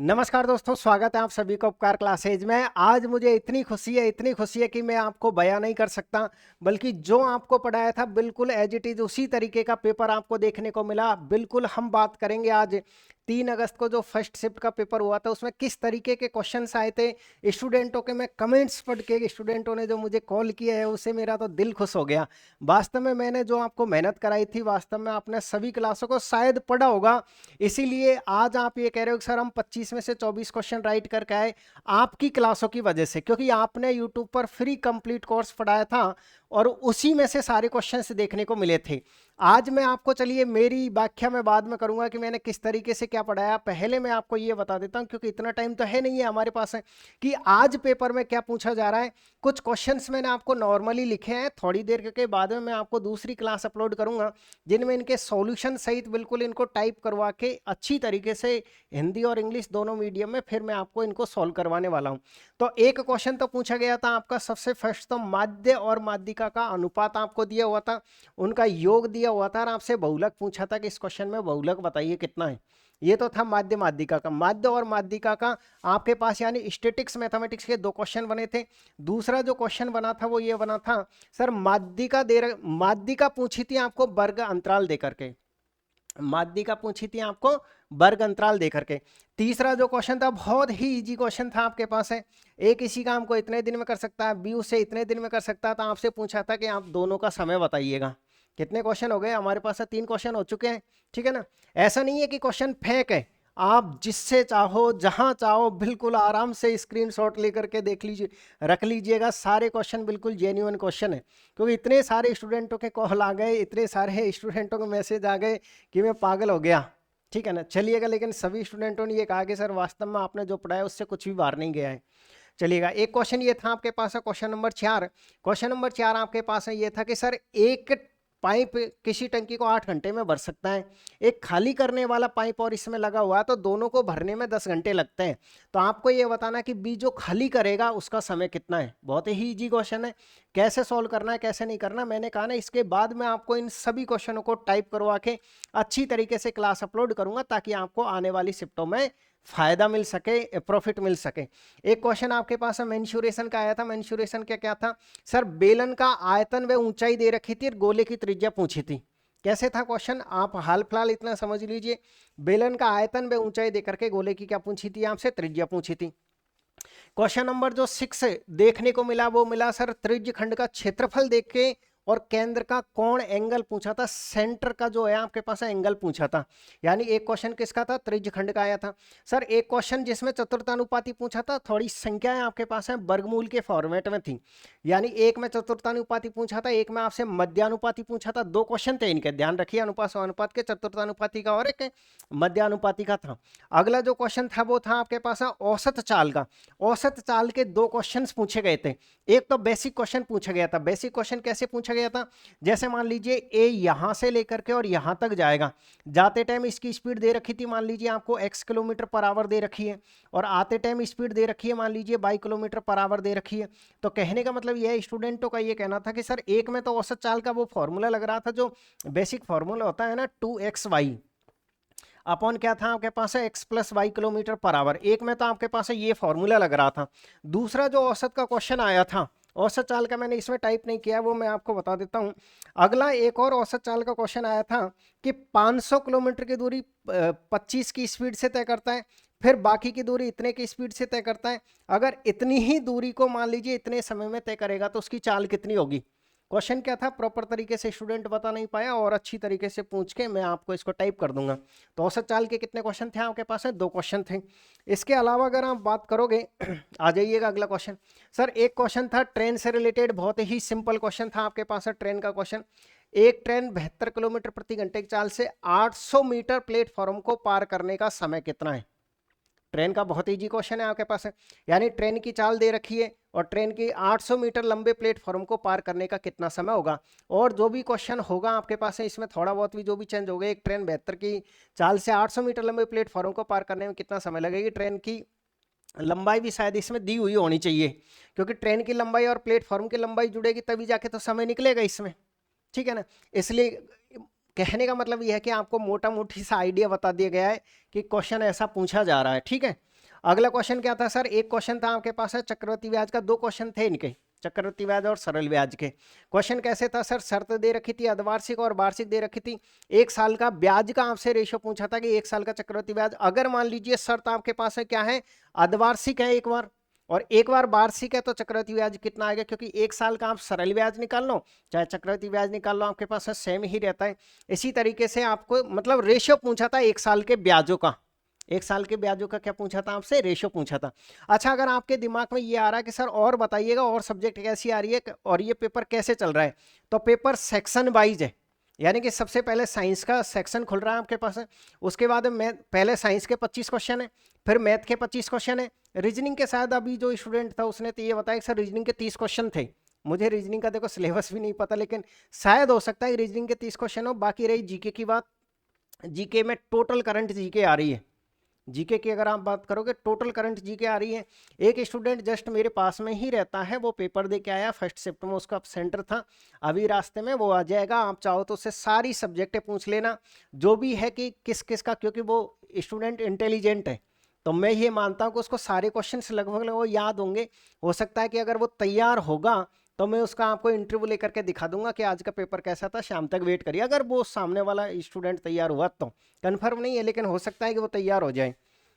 नमस्कार दोस्तों, स्वागत है आप सभी को उपकार क्लासेज में। आज मुझे इतनी खुशी है कि मैं आपको बयां नहीं कर सकता, बल्कि जो आपको पढ़ाया था बिल्कुल एज इट इज उसी तरीके का पेपर आपको देखने को मिला। बिल्कुल हम बात करेंगे आज 3 अगस्त को जो फर्स्ट शिफ्ट का पेपर हुआ था उसमें किस तरीके के क्वेश्चंस आए थे। स्टूडेंटों के मैं कमेंट्स पढ़ के, स्टूडेंटों ने जो मुझे कॉल किया है उससे मेरा तो दिल खुश हो गया। वास्तव में मैंने जो आपको मेहनत कराई थी, वास्तव में आपने सभी क्लासों को शायद पढ़ा होगा। इसीलिए आज आप ये कह रहे हो कि सर हम 25 में से 24 क्वेश्चन राइट करके आए, आपकी क्लासों की वजह से, क्योंकि आपने यूट्यूब पर फ्री कंप्लीट कोर्स पढ़ाया था और उसी में से सारे क्वेश्चंस देखने को मिले थे। आज मैं आपको, चलिए मेरी व्याख्या मैं बाद में करूंगा कि मैंने किस तरीके से क्या पढ़ाया, पहले मैं आपको ये बता देता हूं, क्योंकि इतना टाइम तो है नहीं है हमारे पास है कि आज पेपर में क्या पूछा जा रहा है। कुछ क्वेश्चंस मैंने आपको नॉर्मली लिखे हैं, थोड़ी देर के बाद में मैं आपको दूसरी क्लास अपलोड करूंगा जिनमें इनके सॉल्यूशन सहित बिल्कुल इनको टाइप करवा के अच्छी तरीके से हिंदी और इंग्लिश दोनों मीडियम में फिर मैं आपको इनको सॉल्व करवाने वाला हूं। तो एक क्वेश्चन तो पूछा गया था आपका, सबसे फर्स्ट तो माध्य और माध्यिका का अनुपात आपको दिया हुआ था, उनका योग दिया हुआ था और आपसे बहुलक पूछा था कि इस क्वेश्चन में बहुलक बताइए कितना है। ये तो था माध्य माध्यिका का। माध्य और माध्यिका का आपके पास यानी स्टैटिक्स मैथमेटिक्स के 2 क्वेश्चन बने थे। दूसरा जो क्वेश्चन बना था वो ये बना था, सर माध्यिका पूछी थी आपको वर्ग अंतराल देकर के, माध्यिका पूछी थी आपको वर्ग अंतराल देकर के। तीसरा जो क्वेश्चन था बहुत ही इजी क्वेश्चन था आपके पास है, एक इसी काम को इतने दिन में कर सकता है, बी उसे इतने दिन में कर सकता था। आपसे पूछा था कि आप दोनों का समय बताइएगा। कितने क्वेश्चन हो गए हमारे पास? 3 क्वेश्चन हो चुके हैं, ठीक है ना। ऐसा नहीं है कि क्वेश्चन फेंक है, आप जिससे चाहो जहां चाहो बिल्कुल आराम से स्क्रीनशॉट लेकर के देख लीजिए, रख लीजिएगा। सारे क्वेश्चन बिल्कुल जेन्युइन क्वेश्चन है, क्योंकि इतने सारे स्टूडेंटों के कॉल आ गए, इतने सारे स्टूडेंटों के मैसेज आ गए कि मैं पागल हो गया, ठीक है ना। चलिएगा, लेकिन सभी स्टूडेंटों ने ये कहा कि सर वास्तव में आपने जो पढ़ाया उससे कुछ भी बाहर नहीं गया है। चलिएगा, एक क्वेश्चन ये था आपके पास है, क्वेश्चन नंबर 4। क्वेश्चन नंबर 4 आपके पास है ये था कि सर एक पाइप किसी टंकी को 8 घंटे में भर सकता है, एक खाली करने वाला पाइप और इसमें लगा हुआ है, तो दोनों को भरने में 10 घंटे लगते हैं। तो आपको ये बताना कि बी जो खाली करेगा उसका समय कितना है। बहुत ही इजी क्वेश्चन है, कैसे सॉल्व करना है कैसे नहीं करना मैंने कहा ना, इसके बाद में आपको इन सभी क्वेश्चनों को टाइप करवा के अच्छी तरीके से क्लास अपलोड करूंगा, ताकि आपको आने वाली शिफ्टों में फायदा मिल सके, प्रॉफिट मिल सके। एक क्वेश्चन आपके पास है मेंसुरेशन का आया था। मेंसुरेशन क्या क्या था सर? बेलन का आयतन व ऊंचाई दे रखी थी और गोले की त्रिज्या पूछी थी। कैसे था क्वेश्चन? आप हाल फिलहाल इतना समझ लीजिए, बेलन का आयतन व ऊंचाई देकर के गोले की क्या पूछी थी आपसे? त्रिज्या पूछी थी। क्वेश्चन नंबर जो 6 देखने को मिला वो मिला सर त्रिज्य खंड का क्षेत्रफल देख के और केंद्र का कोण एंगल पूछा था। सेंटर का जो है आपके पास एंगल पूछा था। यानी एक क्वेश्चन किसका था? त्रिज्य खंड का आया था। सर एक क्वेश्चन जिसमें चतुर्थानुपाती पूछा था, थोड़ी संख्याएं आपके पास है वर्गमूल के फॉर्मेट में थी। यानी एक में चतुर्थानुपाती पूछा था, एक में आपसे मध्यानुपाती पूछा था। 2 क्वेश्चन थे इनके, ध्यान रखिए, अनुपात अनुपात के, चतुर्थानुपाती का और एक मध्यानुपाती का था। अगला जो क्वेश्चन था वो था आपके पास औसत चाल का। औसत चाल के 2 क्वेश्चंस पूछे गए थे। एक तो बेसिक क्वेश्चन पूछा गया था। बेसिक क्वेश्चन कैसे पूछा गया था? जैसे मान लीजिए ए यहां से लेकर के और यहां तक जाएगा, जाते टाइम इसकी स्पीड दे रखी थी, मान लीजिए आपको x किलोमीटर पर आवर दे रखी है, और आते टाइम स्पीड दे रखी है मान लीजिए y किलोमीटर पर आवर दे रखी है। तो कहने का मतलब यह है, स्टूडेंटों का ये कहना था कि सर एक में तो औसत चाल का वो फॉर्मूला लग रहा था, जो बेसिक फॉर्मूला होता है ना, 2xy अपॉन क्या था आपके पास है x plus Y kilometre per hour. एक में तो आपके पास है ये फॉर्मूला लग रहा था। दूसरा जो औसत का क्वेश्चन आया था, औसत चाल का मैंने इसमें टाइप नहीं किया, वो मैं आपको बता देता हूं। अगला एक और औसत चाल का क्वेश्चन आया था कि 500 किलोमीटर की दूरी 25 की स्पीड से तय करता है, फिर बाकी की दूरी इतने की स्पीड से तय करता है। अगर इतनी ही दूरी को मान लीजिए इतने समय में तय करेगा तो उसकी चाल कितनी होगी? क्वेश्चन क्या था? प्रॉपर तरीके से स्टूडेंट बता नहीं पाया, और अच्छी तरीके से पूछ के मैं आपको इसको टाइप कर दूंगा। तो औसत चाल के कितने क्वेश्चन थे आपके पास? है 2 क्वेश्चन थे। इसके अलावा अगर आप बात करोगे आ जाइएगा अगला क्वेश्चन। सर एक क्वेश्चन था ट्रेन से रिलेटेड, बहुत ही सिंपल क्वेश्चन था आपके पास है ट्रेन का क्वेश्चन। एक ट्रेन 72 किलोमीटर प्रति घंटे की चाल से 800 मीटर प्लेटफॉर्म को पार करने का समय कितना है? ट्रेन का बहुत इजी क्वेश्चन है आपके पास है। यानी ट्रेन की चाल दे रखी है और ट्रेन की 800 मीटर लंबे प्लेटफॉर्म को पार करने का कितना समय होगा। और जो भी क्वेश्चन होगा आपके पास है इसमें थोड़ा बहुत भी जो भी चेंज होगा, एक ट्रेन 72 की चाल से 800 मीटर लंबे प्लेटफॉर्म को पार करने में कितना समय लगेगी। ट्रेन की लंबाई भी शायद इसमें दी हुई होनी चाहिए, क्योंकि ट्रेन की लंबाई और प्लेटफॉर्म की लंबाई जुड़ेगी तभी जाके तो समय निकलेगा इसमें, ठीक है ना। इसलिए कहने का मतलब यह है कि आपको मोटा मोटी सा आइडिया बता दिया गया है कि क्वेश्चन ऐसा पूछा जा रहा है, ठीक है। अगला क्वेश्चन क्या था सर, एक क्वेश्चन था आपके पास है चक्रवृद्धि ब्याज का, दो क्वेश्चन थे इनके, चक्रवृद्धि ब्याज और सरल ब्याज के। क्वेश्चन कैसे था सर, शर्त दे रखी थी अर्धवार्षिक और वार्षिक दे रखी थी, एक साल का ब्याज का आपसे रेशियो पूछा था कि एक साल का चक्रवृद्धि ब्याज, अगर मान लीजिए शर्त आपके पास है क्या है, अर्धवार्षिक है एक बार और एक बार वार्षिक है, तो चक्रवृद्धि ब्याज कितना आएगा, क्योंकि एक साल का आप सरल ब्याज निकाल लो चाहे चक्रवृद्धि ब्याज निकाल लो, आपके पास सेम ही रहता है। इसी तरीके से आपको मतलब रेशियो पूछा था एक साल के ब्याजों का, एक साल के ब्याजों का क्या पूछा था आपसे, रेशियो पूछा था। अच्छा, अगर आपके दिमाग में ये आ रहा है कि सर और बताइएगा और सब्जेक्ट कैसी आ रही है और ये पेपर कैसे चल रहा है, तो पेपर सेक्शन वाइज है, यानी कि सबसे पहले साइंस का सेक्शन खुल रहा है आपके पास है, उसके बाद मैथ, पहले साइंस के 25 क्वेश्चन है, फिर मैथ के 25 क्वेश्चन है, रीजनिंग के शायद अभी जो स्टूडेंट था उसने तो ये बताया कि सर रीजनिंग के 30 क्वेश्चन थे, मुझे रीजनिंग का देखो सिलेबस भी नहीं पता, लेकिन शायद हो सकता है रीजनिंग के 30 क्वेश्चन हो। बाकी रही जीके की बात, जीके में टोटल करंट जीके आ रही है, जीके की अगर आप बात करोगे टोटल करंट जीके आ रही है। एक स्टूडेंट जस्ट मेरे पास में ही रहता है, वो पेपर दे के आया, फर्स्ट शिफ्ट में उसका सेंटर था, अभी रास्ते में वो आ जाएगा, आप चाहो तो उससे सारी सब्जेक्टें पूछ लेना जो भी है कि किस किस का, क्योंकि वो स्टूडेंट इंटेलिजेंट है, तो मैं ये मानता हूँ कि उसको सारे क्वेश्चन लगभग वो याद होंगे। हो सकता है कि अगर वो तैयार होगा तो मैं उसका आपको इंटरव्यू लेकर के दिखा दूंगा कि आज का पेपर कैसा था, शाम तक वेट करिए, अगर वो सामने वाला स्टूडेंट तैयार हुआ तो, कंफर्म नहीं है लेकिन हो सकता है कि वो तैयार हो जाए,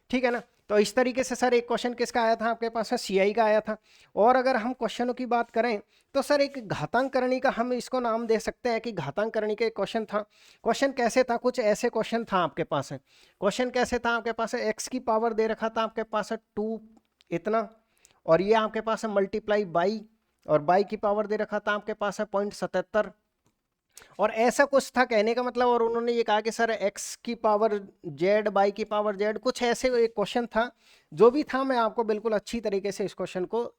ठीक है ना। तो इस तरीके से सर एक क्वेश्चन किसका आया था आपके पास, सीआई का आया था। और अगर हम क्वेश्चनों की बात करें तो सर एक घातांकरणी का हम इसको नाम दे सकते हैं कि घातांकरणी का एक क्वेश्चन था। क्वेश्चन कैसे था, कुछ ऐसे क्वेश्चन था आपके पास है, क्वेश्चन कैसे था आपके पास है, एक्स की पावर दे रखा था आपके पास है 2 इतना, और ये आपके पास है मल्टीप्लाई बाई, और बाई की पावर दे रखा था आपके पास है 0.77, और ऐसा कुछ था कहने का मतलब, और उन्होंने ये कहा कि सर एक्स की पावर जेड बाई की पावर जेड, कुछ ऐसे एक क्वेश्चन था। जो भी था मैं आपको बिल्कुल अच्छी तरीके से इस क्वेश्चन को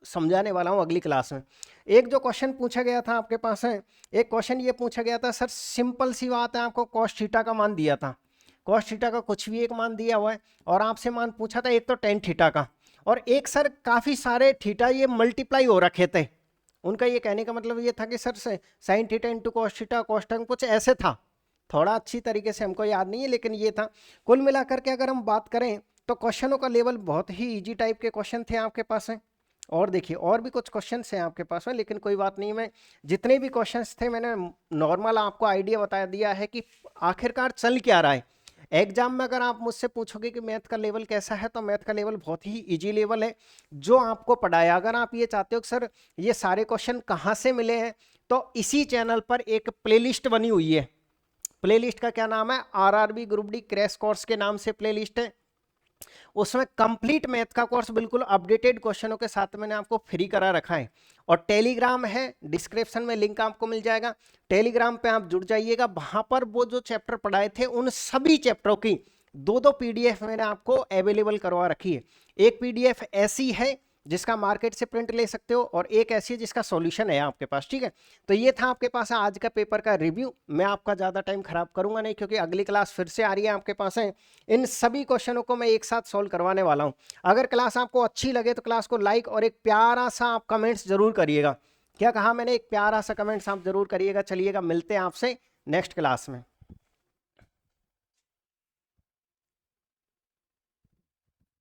समझाने वाला हूँ अगली क्लास में। एक जो क्वेश्चन पूछा गया था आपके पास है, एक क्वेश्चन ये पूछा गया था सर, सिंपल सी बात है, आपको कॉस थीटा का मान दिया था, कॉस थीटा का कुछ भी एक मान दिया हुआ है, और आपसे मान पूछा था एक तो टेन थीटा का, और एक सर काफी सारे थीटा ये मल्टीप्लाई हो रखे थे। उनका ये कहने का मतलब ये था कि सर से sine theta into cos theta cos term कुछ ऐसे था, थोड़ा अच्छी तरीके से हमको याद नहीं है लेकिन ये था। कुल मिलाकर के अगर हम बात करें तो क्वेश्चनों का लेवल बहुत ही इजी टाइप के क्वेश्चन थे आपके पास है। और देखिए और भी कुछ क्वेश्चंस हैं आपके पास में, लेकिन कोई बात नहीं, मैं जितने भी क्वेश्चंस थे मैंने नॉर्मल आपको आइडिया बता दिया है कि आखिरकार चल क्या रहा है। एग्जाम में अगर आप मुझसे पूछोगे कि मैथ का लेवल कैसा है, तो मैथ का लेवल बहुत ही इजी लेवल है जो आपको पढ़ाया। अगर आप ये चाहते हो कि सर ये सारे क्वेश्चन कहाँ से मिले हैं, तो इसी चैनल पर एक प्लेलिस्ट बनी हुई है, प्लेलिस्ट का क्या नाम है, RRB group D crash course के नाम से प्लेलिस्ट है। उसमें कंप्लीट मैथ का कोर्स बिल्कुल अपडेटेड क्वेश्चनों के साथ मैंने आपको फ्री करा रखा है। और टेलीग्राम है, डिस्क्रिप्शन में लिंक आपको मिल जाएगा, टेलीग्राम पे आप जुड़ जाइएगा। वहां पर वो जो चैप्टर पढ़ाए थे उन सभी चैप्टरों की दो पीडीएफ मैंने आपको अवेलेबल करवा रखी है। एक पीडीएफ ऐसी है जिसका मार्केट से प्रिंट ले सकते हो, और एक ऐसी है जिसका सॉल्यूशन है आपके पास, ठीक है। तो ये था आपके पास आज का पेपर का रिव्यू। मैं आपका ज़्यादा टाइम खराब करूंगा नहीं, क्योंकि अगली क्लास फिर से आ रही है आपके पास है। इन सभी क्वेश्चनों को मैं एक साथ सॉल्व करवाने वाला हूँ। अगर क्लास आपको अच्छी लगे तो क्लास को लाइक और एक प्यारा सा आप कमेंट्स जरूर करिएगा। क्या कहा मैंने, एक प्यारा सा कमेंट्स आप जरूर करिएगा। चलिएगा, मिलते हैं आपसे नेक्स्ट क्लास में।